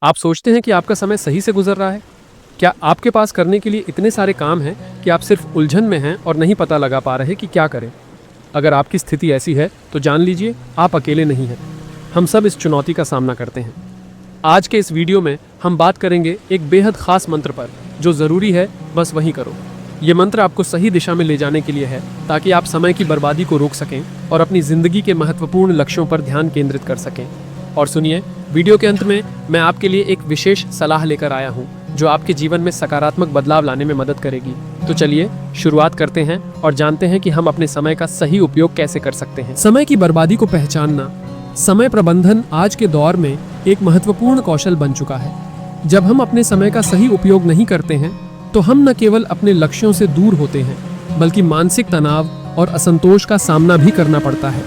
आप सोचते हैं कि आपका समय सही से गुजर रहा है? क्या आपके पास करने के लिए इतने सारे काम हैं कि आप सिर्फ उलझन में हैं और नहीं पता लगा पा रहे कि क्या करें? अगर आपकी स्थिति ऐसी है तो जान लीजिए आप अकेले नहीं हैं। हम सब इस चुनौती का सामना करते हैं। आज के इस वीडियो में हम बात करेंगे एक बेहद खास मंत्र पर, जो ज़रूरी है बस वही करो। ये मंत्र आपको सही दिशा में ले जाने के लिए है, ताकि आप समय की बर्बादी को रोक सकें और अपनी ज़िंदगी के महत्वपूर्ण लक्ष्यों पर ध्यान केंद्रित कर सकें। और सुनिए, वीडियो के अंत में मैं आपके लिए एक विशेष सलाह लेकर आया हूँ जो आपके जीवन में सकारात्मक बदलाव लाने में मदद करेगी। तो चलिए शुरुआत करते हैं और जानते हैं कि हम अपने समय का सही उपयोग कैसे कर सकते हैं। समय की बर्बादी को पहचानना। समय प्रबंधन आज के दौर में एक महत्वपूर्ण कौशल बन चुका है। जब हम अपने समय का सही उपयोग नहीं करते हैं तो हम न केवल अपने लक्ष्यों से दूर होते हैं, बल्कि मानसिक तनाव और असंतोष का सामना भी करना पड़ता है।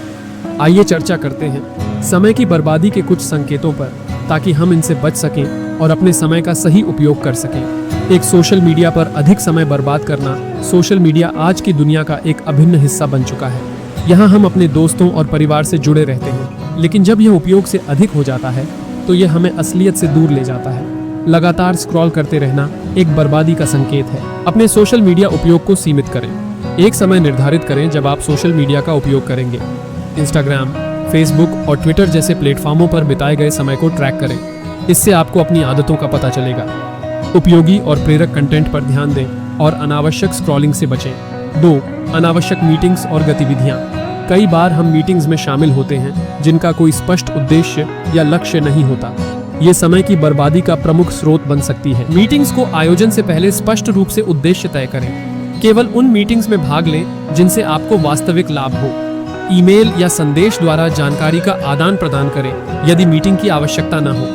आइए चर्चा करते हैं समय की बर्बादी के कुछ संकेतों पर, ताकि हम इनसे बच सकें और अपने समय का सही उपयोग कर सकें। एक, सोशल मीडिया पर अधिक समय बर्बाद करना। सोशल मीडिया आज की दुनिया का एक अभिन्न हिस्सा बन चुका है। यहाँ हम अपने दोस्तों और परिवार से जुड़े रहते हैं, लेकिन जब यह उपयोग से अधिक हो जाता है तो यह हमें असलियत से दूर ले जाता है। लगातार स्क्रॉल करते रहना एक बर्बादी का संकेत है। अपने सोशल मीडिया उपयोग को सीमित करें। एक समय निर्धारित करें जब आप सोशल मीडिया का उपयोग करेंगे। इंस्टाग्राम, फेसबुक और ट्विटर जैसे प्लेटफॉर्मों पर बिताए गए समय को ट्रैक करें। इससे आपको अपनी आदतों का पता चलेगा। उपयोगी और प्रेरक कंटेंट पर ध्यान दें और अनावश्यक स्क्रॉलिंग से बचें। 2, अनावश्यक मीटिंग्स और गतिविधियां। कई बार हम मीटिंग्स में शामिल होते हैं जिनका कोई स्पष्ट उद्देश्य या लक्ष्य नहीं होता। ये समय की बर्बादी का प्रमुख स्रोत बन सकती है। मीटिंग्स को आयोजन से पहले स्पष्ट रूप से उद्देश्य तय करें। केवल उन मीटिंग्स में भाग लें जिनसे आपको वास्तविक लाभ हो। ईमेल या संदेश द्वारा जानकारी का आदान प्रदान करें यदि मीटिंग की आवश्यकता न हो।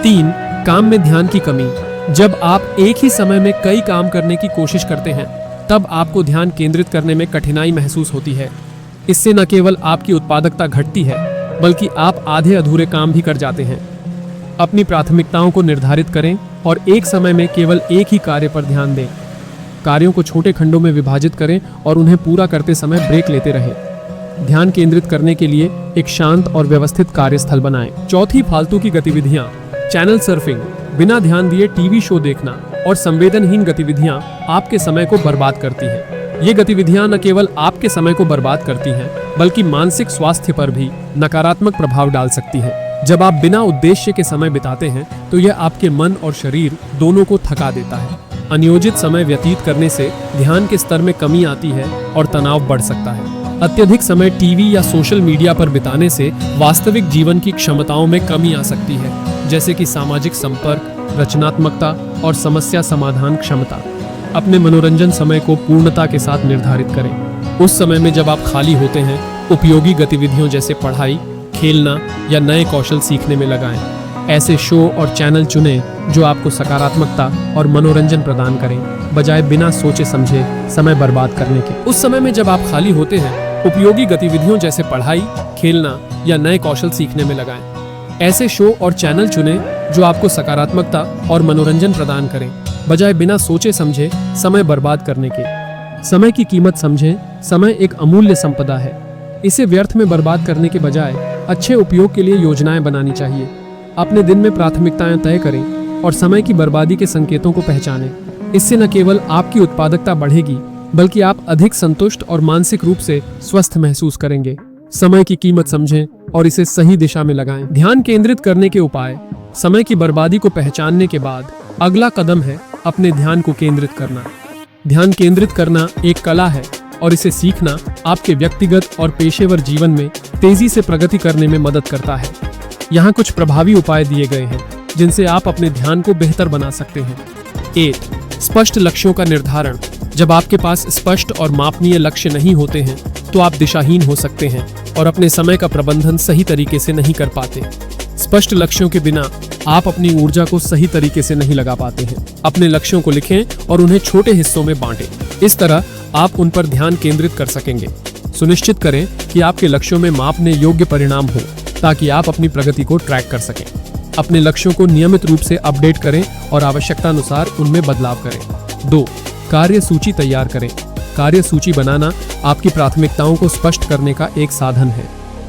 3, काम में ध्यान की कमी। जब आप एक ही समय में कई काम करने की कोशिश करते हैं, तब आपको ध्यान केंद्रित करने में कठिनाई महसूस होती है। इससे न केवल आपकी उत्पादकता घटती है, बल्कि आप आधे अधूरे काम भी कर जाते हैं। अपनी प्राथमिकताओं को निर्धारित करें और एक समय में केवल एक ही कार्य पर ध्यान दें। कार्यों को छोटे खंडों में विभाजित करें और उन्हें पूरा करते समय ब्रेक लेते रहें। ध्यान केंद्रित करने के लिए एक शांत और व्यवस्थित कार्यस्थल बनाएं। 4, फालतू की गतिविधियां। चैनल सर्फिंग, बिना ध्यान दिए टीवी शो देखना और संवेदनहीन गतिविधियां आपके समय को बर्बाद करती हैं। ये गतिविधियां न केवल आपके समय को बर्बाद करती हैं, बल्कि मानसिक स्वास्थ्य पर भी नकारात्मक प्रभाव डाल सकती हैं। जब आप बिना उद्देश्य के समय बिताते हैं तो यह आपके मन और शरीर दोनों को थका देता है। अनियोजित समय व्यतीत करने से ध्यान के स्तर में कमी आती है और तनाव बढ़ सकता है। अत्यधिक समय टीवी या सोशल मीडिया पर बिताने से वास्तविक जीवन की क्षमताओं में कमी आ सकती है, जैसे कि सामाजिक संपर्क, रचनात्मकता और समस्या समाधान क्षमता। अपने मनोरंजन समय को पूर्णता के साथ निर्धारित करें। उस समय में जब आप खाली होते हैं, उपयोगी गतिविधियों जैसे पढ़ाई, खेलना या नए कौशल सीखने में लगाएं। ऐसे शो और चैनल चुनें जो आपको सकारात्मकता और मनोरंजन प्रदान करें, बजाय बिना सोचे समझे समय बर्बाद करने के। उस समय में जब आप खाली होते हैं, उपयोगी गतिविधियों जैसे पढ़ाई, खेलना या नए कौशल सीखने में लगाएं। ऐसे शो और चैनल चुनें जो आपको सकारात्मकता और मनोरंजन प्रदान करें, बजाय बिना सोचे समझे समय बर्बाद करने के। समय की कीमत समझें। समय एक अमूल्य संपदा है। इसे व्यर्थ में बर्बाद करने के बजाय अच्छे उपयोग के लिए योजनाएं बनानी चाहिए। अपने दिन में प्राथमिकताएं तय करें और समय की बर्बादी के संकेतों को पहचानें। इससे न केवल आपकी उत्पादकता बढ़ेगी, बल्कि आप अधिक संतुष्ट और मानसिक रूप से स्वस्थ महसूस करेंगे। समय की कीमत समझें और इसे सही दिशा में लगाएं। ध्यान केंद्रित करने के उपाय। समय की बर्बादी को पहचानने के बाद अगला कदम है अपने ध्यान को केंद्रित करना। ध्यान केंद्रित करना एक कला है और इसे सीखना आपके व्यक्तिगत और पेशेवर जीवन में तेजी से प्रगति करने में मदद करता है। यहाँ कुछ प्रभावी उपाय दिए गए हैं जिनसे आप अपने ध्यान को बेहतर बना सकते हैं। 8, स्पष्ट लक्ष्यों का निर्धारण। जब आपके पास स्पष्ट और मापनीय लक्ष्य नहीं होते हैं तो आप दिशाहीन हो सकते हैं और अपने समय का प्रबंधन सही तरीके से नहीं कर पाते। स्पष्ट लक्ष्यों के बिना आप अपनी ऊर्जा को सही तरीके से नहीं लगा पाते हैं। अपने लक्ष्यों को लिखें और उन्हें छोटे हिस्सों में बांटें। इस तरह आप उन पर ध्यान केंद्रित कर सकेंगे। सुनिश्चित करें कि आपके लक्ष्यों में मापने योग्य परिणाम हो, ताकि आप अपनी प्रगति को ट्रैक कर सकें। अपने लक्ष्यों को नियमित रूप से अपडेट करें और आवश्यकतानुसार उनमें बदलाव करें। 2, कार्य सूची तैयार करें। कार्य सूची बनाना आपकी प्राथमिकताओं को स्पष्ट करने का एक साधन है।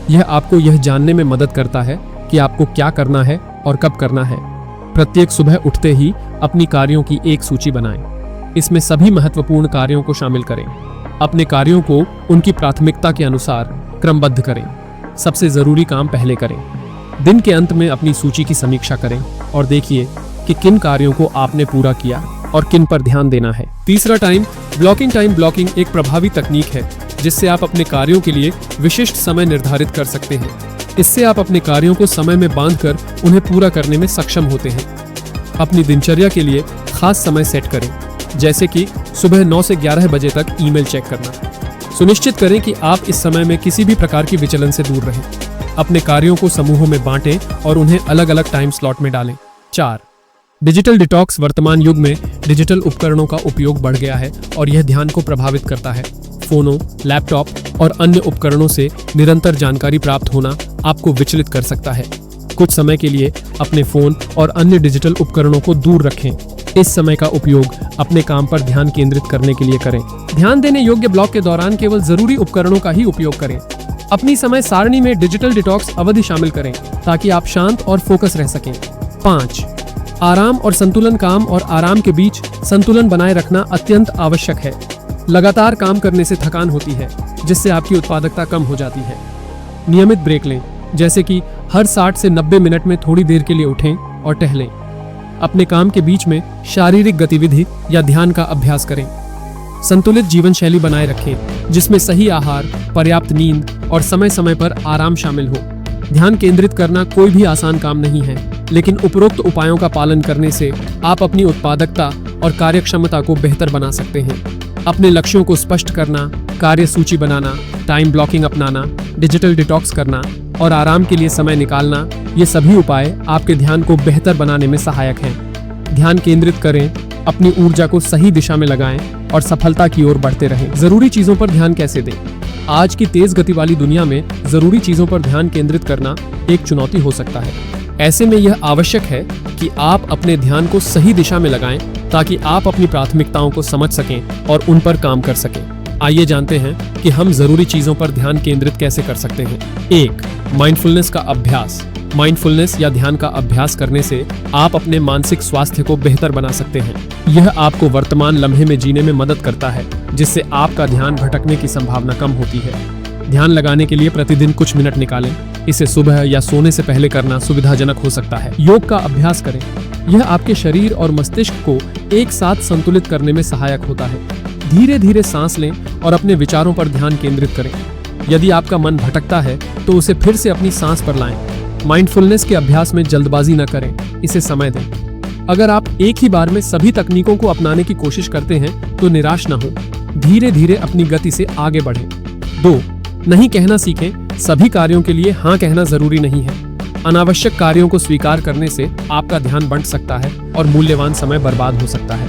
यह आपको यह जानने में मदद करता है कि आपको क्या करना है और कब करना है। प्रत्येक सुबह उठते ही अपनी कार्यों की एक सूची बनाएं। इसमें सभी महत्वपूर्ण कार्यों को शामिल करें। अपने कार्यों को उनकी प्राथमिकता के अनुसार क्रमबद्ध करें। सबसे जरूरी काम पहले करें। दिन के अंत में अपनी सूची की समीक्षा करें और देखिए कि किन कार्यों को आपने पूरा किया और किन पर ध्यान देना है। तीसरा, टाइम ब्लॉकिंग एक प्रभावी तकनीक है जिससे आप अपने कार्यों के लिए विशिष्ट समय निर्धारित कर सकते हैं। इससे आप अपने कार्यों को समय में बांधकर उन्हें पूरा करने में सक्षम होते हैं। अपनी दिनचर्या के लिए खास समय सेट करें, जैसे कि सुबह 9 से 11 बजे तक ईमेल चेक करना। सुनिश्चित करें कि आप इस समय में किसी भी प्रकार की विचलन से दूर रहें। अपने कार्यों को समूहों में बांटें और उन्हें अलग अलग टाइम स्लॉट में डालें। 4, डिजिटल डिटॉक्स। वर्तमान युग में डिजिटल उपकरणों का उपयोग बढ़ गया है और यह ध्यान को प्रभावित करता है। फोनों, लैपटॉप और अन्य उपकरणों से निरंतर जानकारी प्राप्त होना आपको विचलित कर सकता है। कुछ समय के लिए अपने फोन और अन्य डिजिटल उपकरणों को दूर रखें। इस समय का उपयोग अपने काम पर ध्यान केंद्रित करने के लिए करें। ध्यान देने योग्य ब्लॉक के दौरान केवल जरूरी उपकरणों का ही उपयोग करें। अपनी समय सारणी में डिजिटल डिटॉक्स अवधि शामिल करें ताकि आप शांत और फोकस रह सकें। 5, आराम और संतुलन। काम और आराम के बीच संतुलन बनाए रखना अत्यंत आवश्यक है। लगातार काम करने से थकान होती है, जिससे आपकी उत्पादकता कम हो जाती है। नियमित ब्रेक लें, जैसे कि हर 60 से 90 मिनट में थोड़ी देर के लिए उठें और टहलें। अपने काम के बीच में शारीरिक गतिविधि या ध्यान का अभ्यास करें। संतुलित जीवन शैली बनाए रखें, जिसमें सही आहार, पर्याप्त नींद और समय समय पर आराम शामिल हो। ध्यान केंद्रित करना कोई भी आसान काम नहीं है, लेकिन उपरोक्त उपायों का पालन करने से आप अपनी उत्पादकता और कार्यक्षमता को बेहतर बना सकते हैं। अपने लक्ष्यों को स्पष्ट करना, कार्य सूची बनाना, टाइम ब्लॉकिंग अपनाना, डिजिटल डिटॉक्स करना और आराम के लिए समय निकालना, ये सभी उपाय आपके ध्यान को बेहतर बनाने में सहायक हैं। ध्यान केंद्रित करें, अपनी ऊर्जा को सही दिशा में लगाएं और सफलता की ओर बढ़ते रहें। जरूरी चीजों पर ध्यान कैसे दें? आज की तेज गति वाली दुनिया में जरूरी चीजों पर ध्यान केंद्रित करना एक चुनौती हो सकता है। ऐसे में यह आवश्यक है कि आप अपने ध्यान को सही दिशा में लगाएं ताकि आप अपनी प्राथमिकताओं को समझ सकें और उन पर काम कर सकें। आइए जानते हैं कि हम जरूरी चीजों पर ध्यान केंद्रित कैसे कर सकते हैं। 1, माइंडफुलनेस का अभ्यास। माइंडफुलनेस या ध्यान का अभ्यास करने से आप अपने मानसिक स्वास्थ्य को बेहतर बना सकते हैं। यह आपको वर्तमान लम्हे में जीने में मदद करता है, जिससे आपका ध्यान भटकने की संभावना कम होती है। ध्यान लगाने के लिए प्रतिदिन कुछ मिनट निकालें। इसे सुबह या सोने से पहले करना सुविधाजनक हो सकता है। योग का अभ्यास करें। यह आपके शरीर और मस्तिष्क को एक साथ संतुलित करने में सहायक होता है। धीरे धीरे सांस लें और अपने विचारों पर ध्यान केंद्रित करें। यदि आपका मन भटकता है तो उसे फिर से अपनी सांस पर लाएं। माइंडफुलनेस के अभ्यास में जल्दबाजी न करें, इसे समय दें। अगर आप एक ही बार में सभी तकनीकों को अपनाने की कोशिश करते हैं तो निराश न हो। धीरे धीरे अपनी गति से आगे बढ़ें। 2, नहीं कहना सीखें। सभी कार्यों के लिए हाँ कहना जरूरी नहीं है। अनावश्यक कार्यों को स्वीकार करने से आपका ध्यान बंट सकता है और मूल्यवान समय बर्बाद हो सकता है।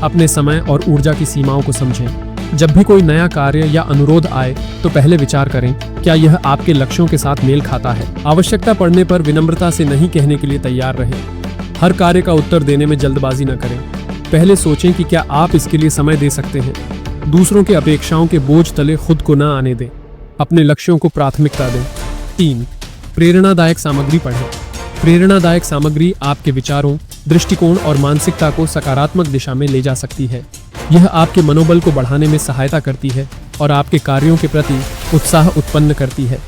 अपने समय और ऊर्जा की सीमाओं को समझें। जब भी कोई नया कार्य या अनुरोध आए तो पहले विचार करें, क्या यह आपके लक्ष्यों के साथ मेल खाता है। आवश्यकता पड़ने पर विनम्रता से नहीं कहने के लिए तैयार रहें। हर कार्य का उत्तर देने में जल्दबाजी न करें। पहले सोचें कि क्या आप इसके लिए समय दे सकते हैं। दूसरों के अपेक्षाओं के बोझ तले खुद को न आने दें। अपने लक्ष्यों को प्राथमिकता दें। 3, प्रेरणादायक सामग्री पढ़ें। प्रेरणादायक सामग्री आपके विचारों, दृष्टिकोण और मानसिकता को सकारात्मक दिशा में ले जा सकती है। यह आपके मनोबल को बढ़ाने में सहायता करती है और आपके कार्यों के प्रति उत्साह उत्पन्न करती है।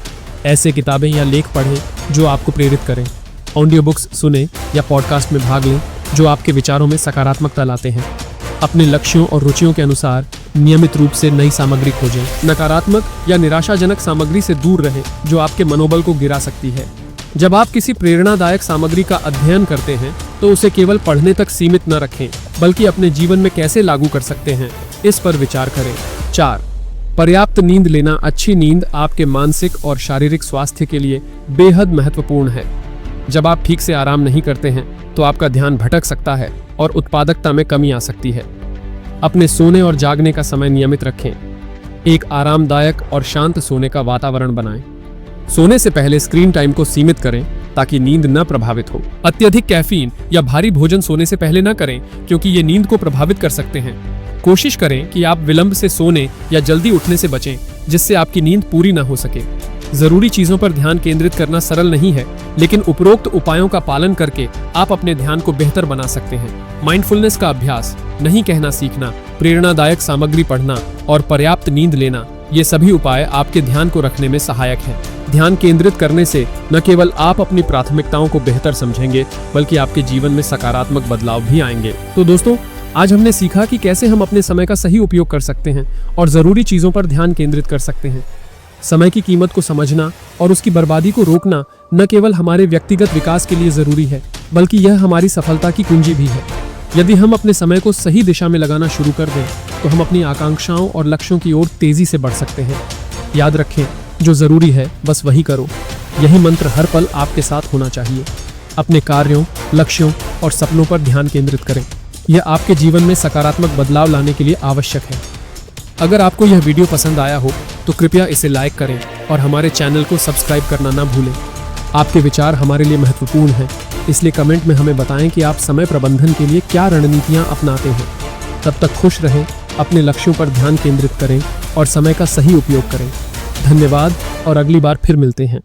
ऐसे किताबें या लेख पढ़ें जो आपको प्रेरित करें। ऑडियो बुक्स सुनें या पॉडकास्ट में भाग लें जो आपके विचारों में सकारात्मकता लाते हैं। अपने लक्ष्यों और रुचियों के अनुसार नियमित रूप से नई सामग्री खोजें। नकारात्मक या निराशाजनक सामग्री से दूर रहें जो आपके मनोबल को गिरा सकती है। जब आप किसी प्रेरणादायक सामग्री का अध्ययन करते हैं तो उसे केवल पढ़ने तक सीमित न रखें, बल्कि अपने जीवन में कैसे लागू कर सकते हैं, इस पर विचार करें। 4, पर्याप्त नींद लेना। अच्छी नींद आपके मानसिक और शारीरिक स्वास्थ्य के लिए बेहद महत्वपूर्ण है। जब आप ठीक से आराम नहीं करते हैं तो आपका ध्यान भटक सकता है और उत्पादकता में कमी आ सकती है। अपने सोने और जागने का समय नियमित रखें। एक आरामदायक और शांत सोने का वातावरण बनाएं। सोने से पहले स्क्रीन टाइम को सीमित करें ताकि नींद न प्रभावित हो। अत्यधिक कैफीन या भारी भोजन सोने से पहले न करें क्योंकि ये नींद को प्रभावित कर सकते हैं। कोशिश करें कि आप विलंब से सोने या जल्दी उठने से बचें जिससे आपकी नींद पूरी न हो सके। जरूरी चीजों पर ध्यान केंद्रित करना सरल नहीं है, लेकिन उपरोक्त उपायों का पालन करके आप अपने ध्यान को बेहतर बना सकते हैं। माइंडफुलनेस का अभ्यास, नहीं कहना सीखना, प्रेरणादायक सामग्री पढ़ना और पर्याप्त नींद लेना, ये सभी उपाय आपके ध्यान को रखने में सहायक हैं। ध्यान केंद्रित करने से न केवल आप अपनी प्राथमिकताओं को बेहतर समझेंगे, बल्कि आपके जीवन में सकारात्मक बदलाव भी आएंगे। तो दोस्तों, आज हमने सीखा कि कैसे हम अपने समय का सही उपयोग कर सकते हैं और जरूरी चीजों पर ध्यान केंद्रित कर सकते हैं। समय की कीमत को समझना और उसकी बर्बादी को रोकना न केवल हमारे व्यक्तिगत विकास के लिए जरूरी है, बल्कि यह हमारी सफलता की कुंजी भी है। यदि हम अपने समय को सही दिशा में लगाना शुरू कर दें, तो हम अपनी आकांक्षाओं और लक्ष्यों की ओर तेजी से बढ़ सकते हैं। याद रखें, जो जरूरी है बस वही करो। यही मंत्र हर पल आपके साथ होना चाहिए। अपने कार्यों, लक्ष्यों और सपनों पर ध्यान केंद्रित करें। यह आपके जीवन में सकारात्मक बदलाव लाने के लिए आवश्यक है। अगर आपको यह वीडियो पसंद आया हो तो कृपया इसे लाइक करें और हमारे चैनल को सब्सक्राइब करना ना भूलें। आपके विचार हमारे लिए महत्वपूर्ण हैं, इसलिए कमेंट में हमें बताएं कि आप समय प्रबंधन के लिए क्या रणनीतियां अपनाते हैं। तब तक खुश रहें, अपने लक्ष्यों पर ध्यान केंद्रित करें और समय का सही उपयोग करें। धन्यवाद और अगली बार फिर मिलते हैं।